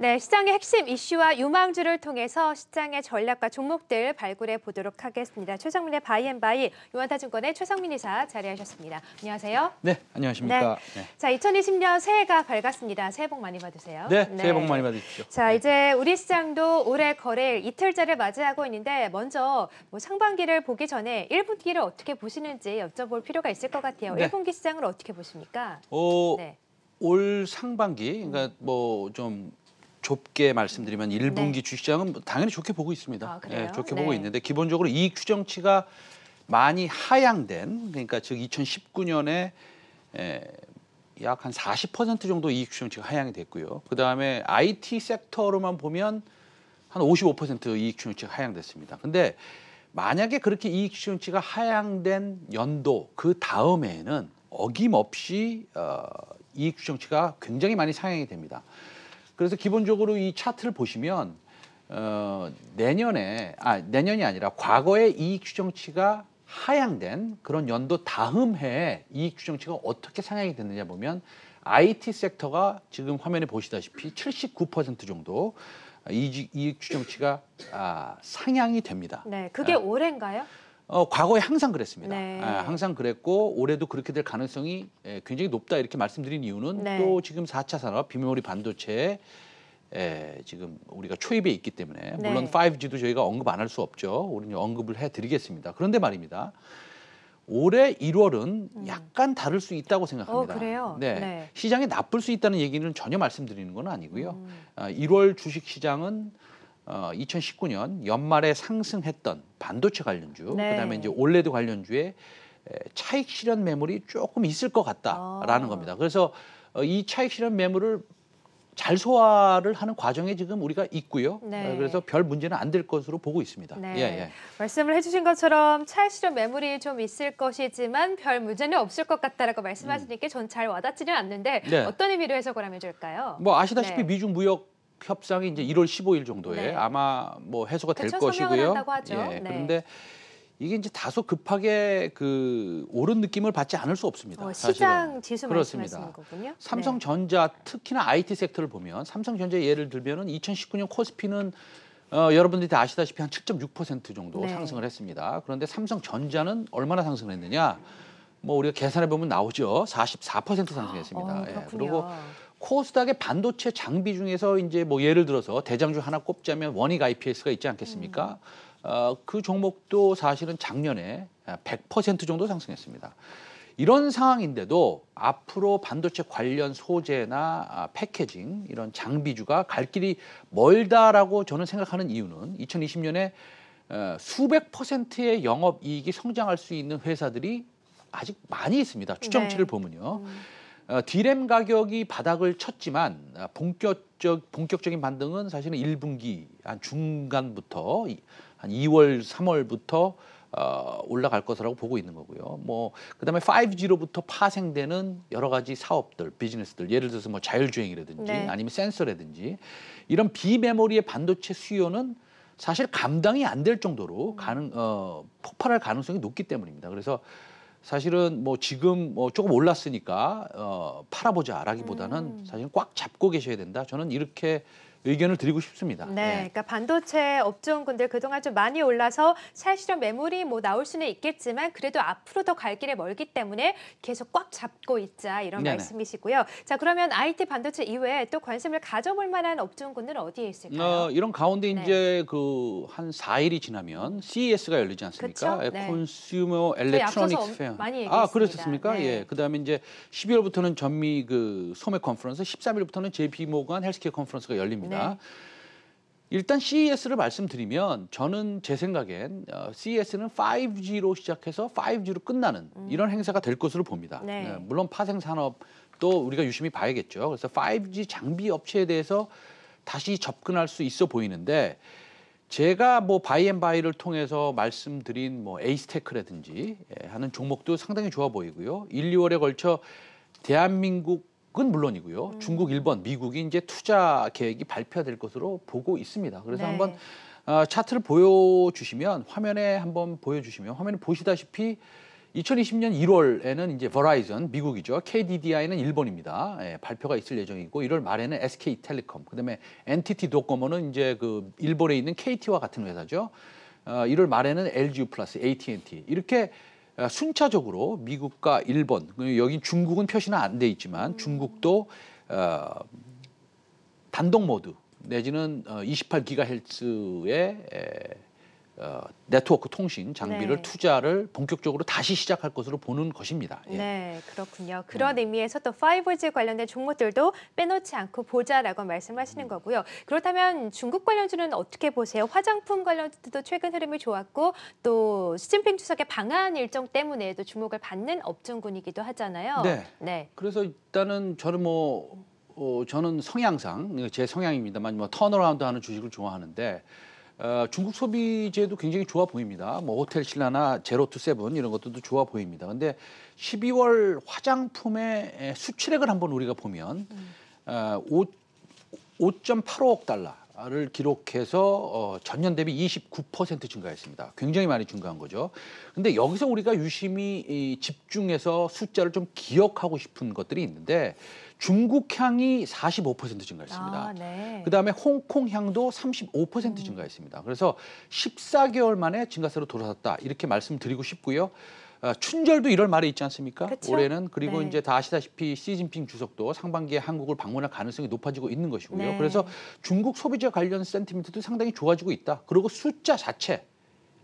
네, 시장의 핵심 이슈와 유망주를 통해서 시장의 전략과 종목들 발굴해 보도록 하겠습니다. 최상민의 바이앤바이, 유한타증권의 최상민 이사 자리하셨습니다. 안녕하세요. 네, 안녕하십니까. 네. 자, 2020년 새해가 밝았습니다. 새해 복 많이 받으세요. 네, 새해 복 많이 받으십시오. 자, 이제 우리 시장도 올해 거래일 이틀째를 맞이하고 있는데 먼저 상반기를 보기 전에 1분기를 어떻게 보시는지 여쭤볼 필요가 있을 것 같아요. 네. 1분기 시장을 어떻게 보십니까? 네. 올 상반기, 그러니까 좀 좁게 말씀드리면 1분기 주시장은 당연히 좋게 보고 있습니다. 아, 그래요? 좋게 보고 있는데 기본적으로 이익 추정치가 많이 하향된, 그러니까 즉 2019년에 약 한 40% 정도 이익 추정치가 하향이 됐고요. 그다음에 IT 섹터로만 보면 한 55% 이익 추정치가 하향됐습니다. 근데 만약에 그렇게 이익 추정치가 하향된 연도 그 다음에는 어김없이 이익 추정치가 굉장히 많이 상향이 됩니다. 그래서 기본적으로 이 차트를 보시면 내년이 아니라 과거의 이익 추정치가 하향된 그런 연도 다음 해에 이익 추정치가 어떻게 상향이 됐느냐 보면 IT 섹터가 지금 화면에 보시다시피 79% 정도 이익 추정치가 상향이 됩니다. 네, 그게 올해인가요? 과거에 항상 그랬습니다. 네. 항상 그랬고 올해도 그렇게 될 가능성이 굉장히 높다 이렇게 말씀드린 이유는 또 지금 4차 산업 비메모리 반도체에 지금 우리가 초입에 있기 때문에 물론 5G도 저희가 언급 안 할 수 없죠. 우리는 언급을 해드리겠습니다. 그런데 말입니다. 올해 1월은 약간 다를 수 있다고 생각합니다. 그래요? 네. 시장이 나쁠 수 있다는 얘기는 전혀 말씀드리는 건 아니고요. 1월 주식 시장은 2019년 연말에 상승했던 반도체 관련주, 그다음에 이제 올레드 관련주에 차익 실현 매물이 조금 있을 것 같다라는 겁니다. 그래서 이 차익 실현 매물을 잘 소화를 하는 과정에 지금 우리가 있고요. 그래서 별 문제는 안 될 것으로 보고 있습니다. 말씀을 해주신 것처럼 차익 실현 매물이 좀 있을 것이지만 별 문제는 없을 것 같다라고 말씀하시니까 전 잘 와닿지는 않는데 어떤 의미로 해석을 하면 좋을까요? 뭐 아시다시피 미중 무역 협상이 이제 1월 15일 정도에 아마 뭐 해소가 될 것이고요. 한다고 하죠. 그런데 이게 이제 다소 급하게 오른 느낌을 받지 않을 수 없습니다. 시장 지수 말씀하시는 거군요. 삼성전자 특히나 IT 섹터를 보면 삼성전자 예를 들면은 2019년 코스피는 여러분들이 다 아시다시피 한 7.6% 정도 상승을 했습니다. 그런데 삼성전자는 얼마나 상승을 했느냐? 뭐 우리가 계산해 보면 나오죠. 44% 상승했습니다. 그리고 코스닥의 반도체 장비 중에서 이제 뭐 예를 들어서 대장주 하나 꼽자면 원익 IPS가 있지 않겠습니까? 그 종목도 사실은 작년에 100% 정도 상승했습니다. 이런 상황인데도 앞으로 반도체 관련 소재나 패키징 이런 장비주가 갈 길이 멀다라고 저는 생각하는 이유는 2020년에 수백 %의 영업이익이 성장할 수 있는 회사들이 아직 많이 있습니다. 추정치를 보면요. D램 가격이 바닥을 쳤지만 본격적인 반등은 사실은 1분기 한 중간부터 한 2월, 3월부터 올라갈 것이라고 보고 있는 거고요. 뭐 그다음에 5G로부터 파생되는 여러 가지 사업들, 비즈니스들, 예를 들어서 뭐 자율주행이라든지 아니면 센서라든지 이런 비메모리의 반도체 수요는 사실 감당이 안 될 정도로 폭발할 가능성이 높기 때문입니다. 그래서 사실은 뭐 지금 뭐 조금 올랐으니까 팔아보자라기보다는 사실 꽉 잡고 계셔야 된다. 저는 이렇게 의견을 드리고 싶습니다. 그러니까 반도체 업종군들 그동안 좀 많이 올라서 차익 실현 매물이 뭐 나올 수는 있겠지만 그래도 앞으로 더 갈 길이 멀기 때문에 계속 꽉 잡고 있자 이런 말씀이시고요. 자, 그러면 IT 반도체 이외에 또 관심을 가져볼 만한 업종군들은 어디에 있을까요? 이런 가운데 이제 한 4일이 지나면 CES가 열리지 않습니까? Consumer Electronics Fair. 많이 얘기했습니다. 그러셨습니까? 그다음에 이제 12월부터는 전미 소매 컨퍼런스, 13일부터는 JP 모건 헬스케어 컨퍼런스가 열립니다. 일단 CES를 말씀드리면 저는 제 생각엔 CES는 5G로 시작해서 5G로 끝나는 이런 행사가 될 것으로 봅니다. 물론 파생 산업도 우리가 유심히 봐야겠죠. 그래서 5G 장비 업체에 대해서 다시 접근할 수 있어 보이는데 제가 뭐 바이앤바이를 통해서 말씀드린 뭐 에이스테크라든지 하는 종목도 상당히 좋아 보이고요. 1, 2월에 걸쳐 대한민국은 물론이고요. 중국, 일본, 미국이 이제 투자 계획이 발표될 것으로 보고 있습니다. 그래서 한번 차트를 보여주시면 화면에 보시다시피 2020년 1월에는 이제 버라이즌 미국이죠. KDDI는 일본입니다. 예, 발표가 있을 예정이고 1월 말에는 SK텔레콤, 그다음에 NTT 도코모는 이제 그 일본에 있는 KT와 같은 회사죠. 1월 말에는 LG 플러스, AT&T 이렇게 순차적으로 미국과 일본, 여기 중국은 표시는 안 돼 있지만 중국도 단독 모드 내지는 28GHz의 네트워크 통신 장비를 네. 투자를 본격적으로 다시 시작할 것으로 보는 것입니다. 예. 네, 그렇군요. 그런 의미에서 또 5G 관련된 종목들도 빼놓지 않고 보자라고 말씀하시는 거고요. 그렇다면 중국 관련주는 어떻게 보세요? 화장품 관련주도 최근 흐름이 좋았고 또 시진핑 주석의 방한 일정 때문에도 주목을 받는 업종군이기도 하잖아요. 네. 네. 그래서 일단은 저는 저는 성향상 제 성향입니다만 턴어라운드 하는 주식을 좋아하는데 중국 소비재도 굉장히 좋아 보입니다. 호텔 신라나 제로투세븐 이런 것들도 좋아 보입니다. 근데 12월 화장품의 수출액을 한번 우리가 보면 5.85억 달러를 기록해서 전년 대비 29% 증가했습니다. 굉장히 많이 증가한 거죠. 근데 여기서 우리가 유심히 집중해서 숫자를 좀 기억하고 싶은 것들이 있는데 중국 향이 45% 증가했습니다. 네. 그다음에 홍콩 향도 35% 증가했습니다. 그래서 14개월 만에 증가세로 돌아섰다 이렇게 말씀드리고 싶고요. 춘절도 1월 말에 있지 않습니까? 그쵸? 올해는 그리고 네. 이제 다 아시다시피 시진핑 주석도 상반기에 한국을 방문할 가능성이 높아지고 있는 것이고요. 네. 그래서 중국 소비자 관련 센티멘트도 상당히 좋아지고 있다. 그리고 숫자 자체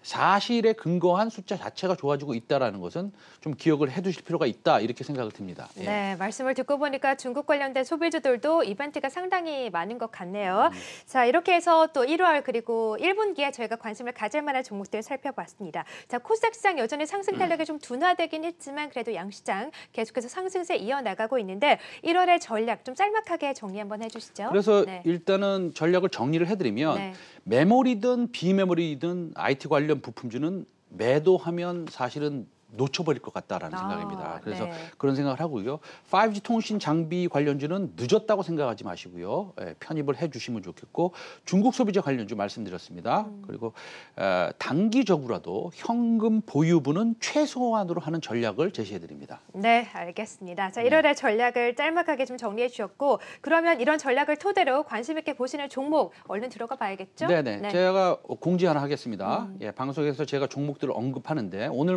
사실에 근거한 숫자 자체가 좋아지고 있다라는 것은 좀 기억을 해두실 필요가 있다 이렇게 생각을 듭니다. 예. 네, 말씀을 듣고 보니까 중국 관련된 소비주들도 이벤트가 상당히 많은 것 같네요. 자, 이렇게 해서 또 1월 그리고 1분기에 저희가 관심을 가질 만한 종목들 살펴봤습니다. 자, 코스닥 시장 여전히 상승 탄력이 좀 둔화되긴 했지만 그래도 양시장 계속해서 상승세 이어나가고 있는데 1월의 전략 좀 짤막하게 정리 한번 해주시죠. 그래서 네. 일단은 전략을 정리를 해드리면 네. 메모리든 비메모리든 IT 관련 부품주는 매도하면 사실은 놓쳐버릴 것 같다라는 생각입니다. 그래서 네. 그런 생각을 하고요. 5G 통신 장비 관련주는 늦었다고 생각하지 마시고요. 편입을 해주시면 좋겠고 중국 소비자 관련주 말씀드렸습니다. 그리고 단기적으로라도 현금 보유분은 최소한으로 하는 전략을 제시해드립니다. 네, 알겠습니다. 자, 1월의 전략을 짤막하게 좀 정리해 주셨고 그러면 이런 전략을 토대로 관심 있게 보시는 종목 얼른 들어가 봐야겠죠? 네네. 네. 제가 공지 하나 하겠습니다. 예, 방송에서 제가 종목들을 언급하는데 오늘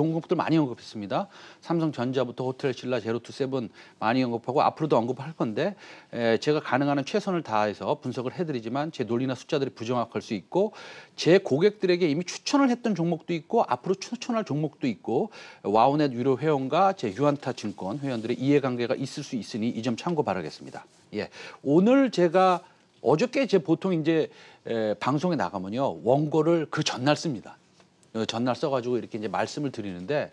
종목들 많이 언급했습니다. 삼성전자부터 호텔신라, 제로투세븐 많이 언급하고 앞으로도 언급할 건데 제가 가능한 한 최선을 다해서 분석을 해드리지만 제 논리나 숫자들이 부정확할 수 있고 제 고객들에게 이미 추천을 했던 종목도 있고 앞으로 추천할 종목도 있고 와우넷 유료 회원과 제 유안타 증권 회원들의 이해관계가 있을 수 있으니 이 점 참고 바라겠습니다. 예, 오늘 제가 어저께 보통 이제 방송에 나가면요 원고를 그 전날 씁니다. 전날 써가지고 이렇게 이제 말씀을 드리는데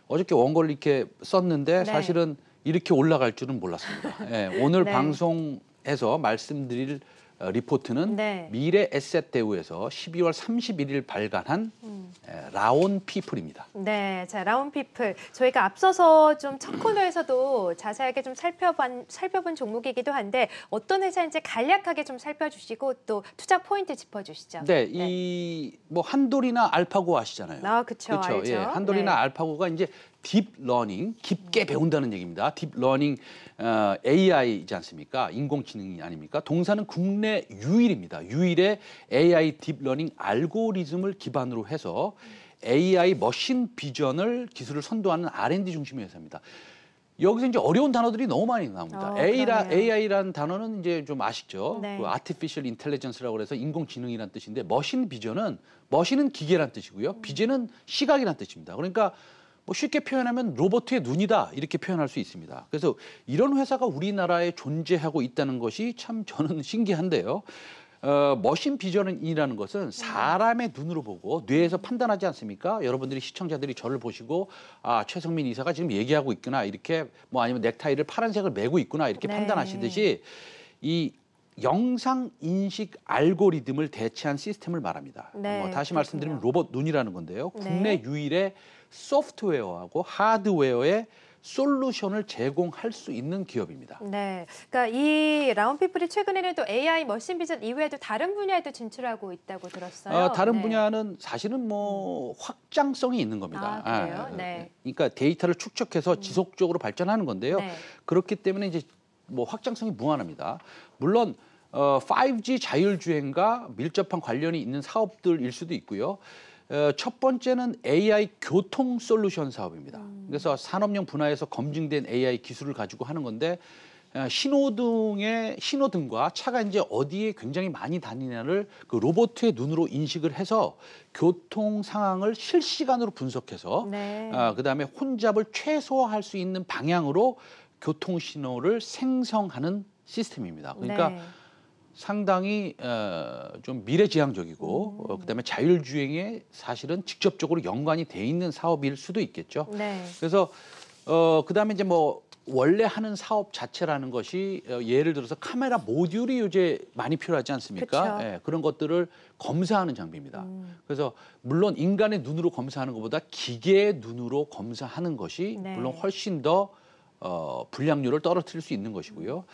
어저께 원고를 이렇게 썼는데 네. 사실은 이렇게 올라갈 줄은 몰랐습니다. 예, 오늘 네. 방송에서 말씀드릴 리포트는 네. 미래 에셋 대우에서 12월 31일 발간한 라온 피플입니다. 네, 자 라운피플 저희가 앞서서 좀 첫 코너에서도 자세하게 좀 살펴본 종목이기도 한데 어떤 회사인지 간략하게 좀 살펴주시고 또 투자 포인트 짚어주시죠. 네, 한돌이나 알파고 아시잖아요. 아, 그쵸, 알죠. 예, 한돌이나 네. 알파고가 이제 딥러닝, 깊게 배운다는 얘기입니다. 딥러닝 AI이지 않습니까? 인공지능이 아닙니까? 동사는 국내 유일입니다. 유일의 AI 딥러닝 알고리즘을 기반으로 해서 AI 머신 비전을 기술을 선도하는 R&D 중심의 회사입니다. 여기서 이제 어려운 단어들이 너무 많이 나옵니다. 그러네요. AI라는 단어는 이제 좀 아시죠? 네. 그 Artificial Intelligence라고 해서 인공지능이라는 뜻인데 머신 비전은 머신은 기계란 뜻이고요. 비전은 시각이란 뜻입니다. 그러니까 쉽게 표현하면 로봇의 눈이다 이렇게 표현할 수 있습니다. 그래서 이런 회사가 우리나라에 존재하고 있다는 것이 참 저는 신기한데요. 머신 비전이라는 것은 사람의 눈으로 보고 뇌에서 판단하지 않습니까? 여러분들이 시청자들이 저를 보시고 최성민 이사가 지금 얘기하고 있구나 이렇게 아니면 넥타이를 파란색을 메고 있구나 이렇게 네. 판단하시듯이 이 영상 인식 알고리즘을 대체한 시스템을 말합니다. 네, 다시 그렇군요. 말씀드리면 로봇 눈이라는 건데요. 네. 국내 유일의 소프트웨어하고 하드웨어의 솔루션을 제공할 수 있는 기업입니다. 네, 그러니까 이 라운피플이 최근에는 또 AI, 머신 비전 이외에도 다른 분야에도 진출하고 있다고 들었어요. 다른 네. 분야는 사실은 뭐 확장성이 있는 겁니다. 아, 그래요? 네. 그러니까 데이터를 축적해서 지속적으로 발전하는 건데요. 네. 그렇기 때문에 이제 뭐 확장성이 무한합니다. 물론 5G 자율주행과 밀접한 관련이 있는 사업들일 수도 있고요. 첫 번째는 AI 교통 솔루션 사업입니다. 그래서 산업용 분야에서 검증된 AI 기술을 가지고 하는 건데 신호등과 차가 이제 어디에 굉장히 많이 다니냐를 그 로봇의 눈으로 인식을 해서 교통 상황을 실시간으로 분석해서 네. 그다음에 혼잡을 최소화할 수 있는 방향으로 교통 신호를 생성하는 시스템입니다. 그러니까 네. 상당히 좀 미래지향적이고 그다음에 자율주행에 사실은 직접적으로 연관이 돼 있는 사업일 수도 있겠죠. 네. 그래서 그다음에 이제 뭐 원래 하는 사업 자체라는 것이 예를 들어서 카메라 모듈이 요새 많이 필요하지 않습니까? 그쵸. 예, 그런 것들을 검사하는 장비입니다. 그래서 물론 인간의 눈으로 검사하는 것보다 기계의 눈으로 검사하는 것이 네. 물론 훨씬 더 불량률을 떨어뜨릴 수 있는 것이고요.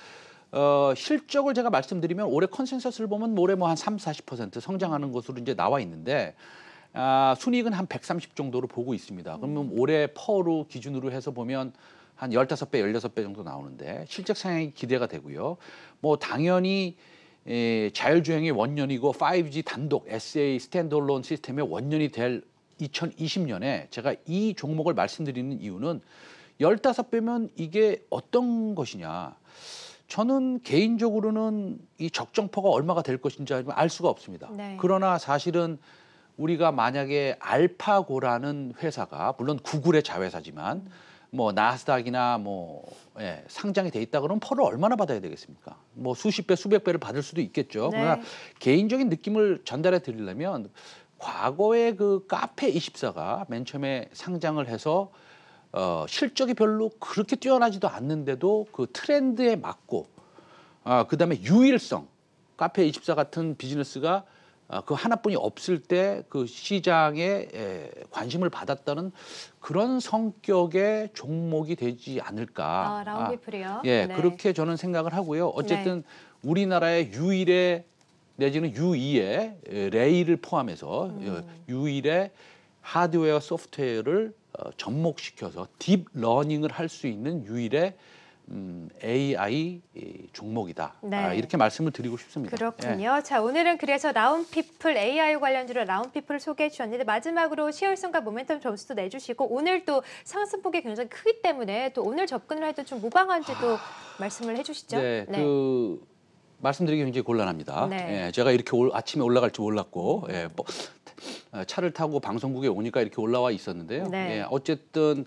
실적을 제가 말씀드리면 올해 컨센서스를 보면 올해 뭐 한 30-40% 성장하는 것으로 이제 나와 있는데 순이익은 한 130 정도로 보고 있습니다. 그러면 올해 퍼로 기준으로 해서 보면 한 15배, 16배 정도 나오는데 실적 상향이 기대가 되고요. 뭐 당연히 자율주행의 원년이고 5G 단독 SA 스탠드얼론 시스템의 원년이 될 2020년에 제가 이 종목을 말씀드리는 이유는 15배면 이게 어떤 것이냐. 저는 개인적으로는 이 적정퍼가 얼마가 될 것인지 알 수가 없습니다. 네. 그러나 사실은 우리가 만약에 알파고라는 회사가 물론 구글의 자회사지만 뭐 나스닥이나 뭐 상장이 돼 있다 그러면 퍼를 얼마나 받아야 되겠습니까? 뭐 수십 배, 수백 배를 받을 수도 있겠죠. 네. 그러나 개인적인 느낌을 전달해 드리려면 과거에 그 카페24가 맨 처음에 상장을 해서 실적이 별로 그렇게 뛰어나지도 않는데도 그 트렌드에 맞고 그다음에 유일성 카페24 같은 비즈니스가 그 하나뿐이 없을 때 그 시장에 관심을 받았다는 그런 성격의 종목이 되지 않을까. 라운피플이요. 예, 네. 그렇게 저는 생각을 하고요. 어쨌든 우리나라의 유일의 내지는 U2의 레이를 포함해서 유일의 하드웨어 소프트웨어를 접목시켜서 딥러닝을 할 수 있는 유일의 AI 종목이다. 네. 이렇게 말씀을 드리고 싶습니다. 그렇군요. 자, 오늘은 그래서 라운피플 AI 관련주로 라운피플을 소개해 주셨는데 마지막으로 시효일성과 모멘텀 점수도 내주시고 오늘 또 상승폭이 굉장히 크기 때문에 또 오늘 접근을 해도 좀 무방한지도 말씀을 해주시죠. 네, 그 말씀드리기 굉장히 곤란합니다. 네. 제가 이렇게 아침에 올라갈 줄 몰랐고 차를 타고 방송국에 오니까 이렇게 올라와 있었는데요. 네. 어쨌든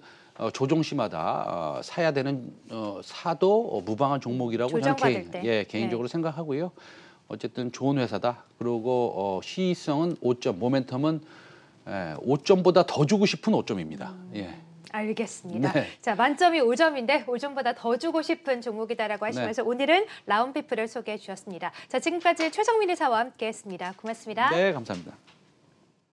조종시마다 사야 되는 사도 무방한 종목이라고 저는 조정받을 때. 개인적으로 생각하고요. 어쨌든 좋은 회사다. 그리고 시의성은 5점, 모멘텀은 5점보다 더 주고 싶은 5점입니다. 예. 알겠습니다. 네. 자, 만점이 5점인데 5점보다 더 주고 싶은 종목이다라고 하시면서 오늘은 라운피플을 소개해 주셨습니다. 자, 지금까지 최정민 이사와 함께했습니다. 고맙습니다. 네, 감사합니다.